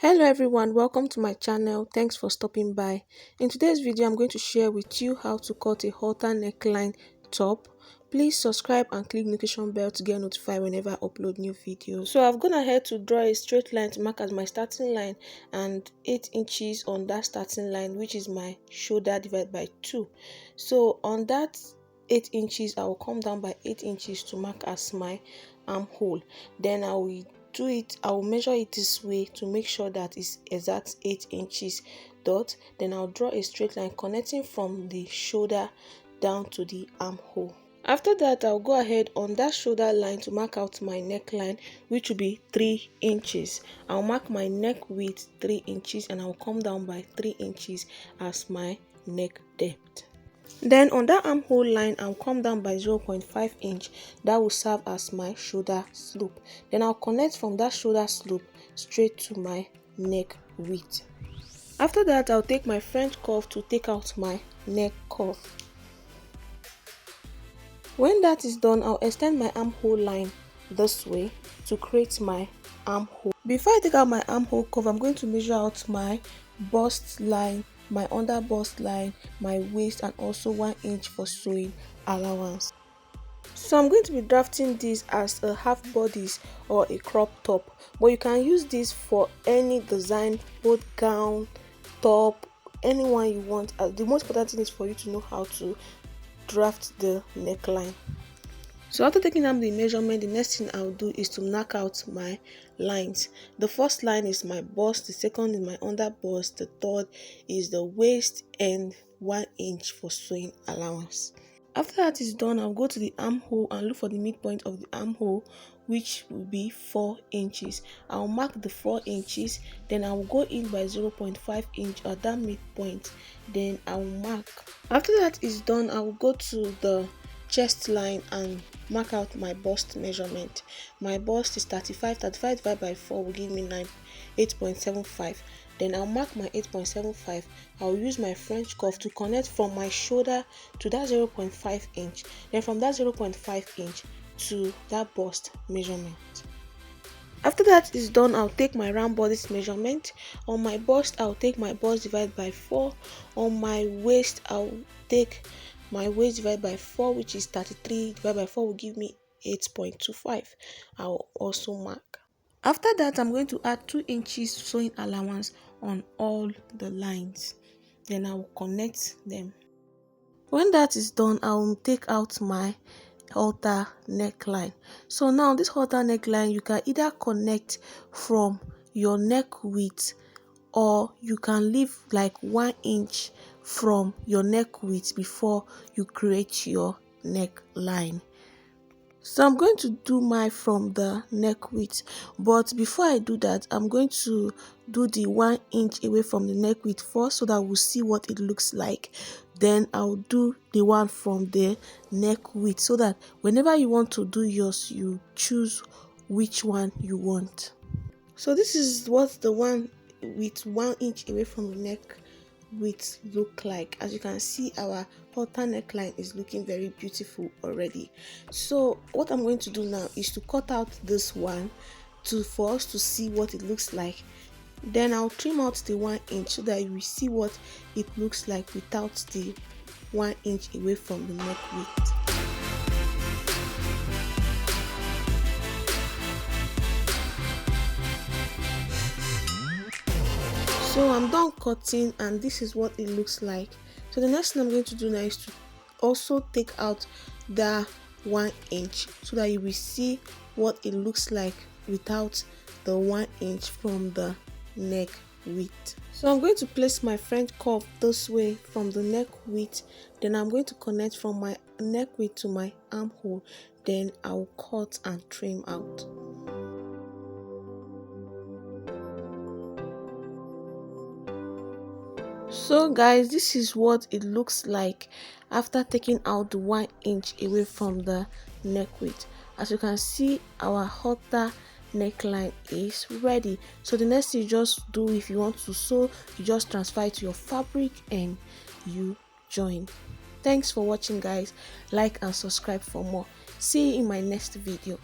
Hello everyone, welcome to my channel. Thanks for stopping by. In today's video I'm going to share with you how to cut a halter neckline top. Please subscribe and click notification bell to get notified whenever I upload new videos. So I've gone ahead to draw a straight line to mark as my starting line and 8 inches on that starting line, which is my shoulder divided by 2. So on that 8 inches I will come down by 8 inches to mark as my armhole. Then I will measure it this way to make sure that it's exact 8 inches dot. Then I'll draw a straight line connecting from the shoulder down to the armhole. After that, I'll go ahead on that shoulder line to mark out my neckline, which will be 3 inches. I'll mark my neck width 3 inches and I'll come down by 3 inches as my neck depth. Then on that armhole line, I'll come down by 0.5 inch. That will serve as my shoulder slope. Then I'll connect from that shoulder slope straight to my neck width. After that, I'll take my French curve to take out my neck curve. When that is done, I'll extend my armhole line this way to create my armhole. Before I take out my armhole curve, I'm going to measure out my bust line, my under bust line, my waist, and also 1 inch for sewing allowance. So I'm going to be drafting this as a half bodice or a crop top, but you can use this for any design, both gown, top, anyone you want. The most important thing is for you to know how to draft the neckline. So after taking out the measurement, the next thing I'll do is to knock out my lines. The first line is my bust, the second is my under bust, the third is the waist, and 1 inch for sewing allowance. After that is done, I'll go to the armhole and look for the midpoint of the armhole, which will be 4 inches. I'll mark the 4 inches, then I'll go in by 0.5 inch at that midpoint, then I'll mark. After that is done, I'll go to the chest line and mark out my bust measurement. My bust is 35 divided by 4 will give me 8.75. Then I'll mark my 8.75. I'll use my French curve to connect from my shoulder to that 0.5 inch, then from that 0.5 inch to that bust measurement. After that is done, I'll take my round bodice measurement. On my bust, I'll take my bust divided by 4. On my waist, I'll take my waist divided by 4, which is 33 divided by 4 will give me 8.25. I'll also mark. After that, I'm going to add 2 inches sewing allowance on all the lines. Then I will connect them. When that is done, I will take out my halter neckline. So now this halter neckline, you can either connect from your neck width, or you can leave like 1 inch from your neck width before you create your neckline. So I'm going to do mine from the neck width, but before I do that, I'm going to do the 1 inch away from the neck width first so that we'll see what it looks like. Then I'll do the one from the neck width so that whenever you want to do yours, you choose which one you want. So this is what the one with 1 inch away from the neck width look like. As you can see, our halter neckline is looking very beautiful already. So what I'm going to do now is to cut out this one for us to see what it looks like. Then I'll trim out the 1 inch so that you will see what it looks like without the 1 inch away from the neck width. So I'm done cutting and this is what it looks like. So the next thing I'm going to do now is to also take out the 1 inch so that you will see what it looks like without the 1 inch from the neck width. So I'm going to place my French curve this way from the neck width. Then I'm going to connect from my neck width to my armhole. Then I'll cut and trim out. So guys, this is what it looks like after taking out the 1 inch away from the neck width. As you can see, our halter neckline is ready. So the next thing you just do, if you want to sew, you just transfer it to your fabric and you join. Thanks for watching guys. Like and subscribe for more. See you in my next video.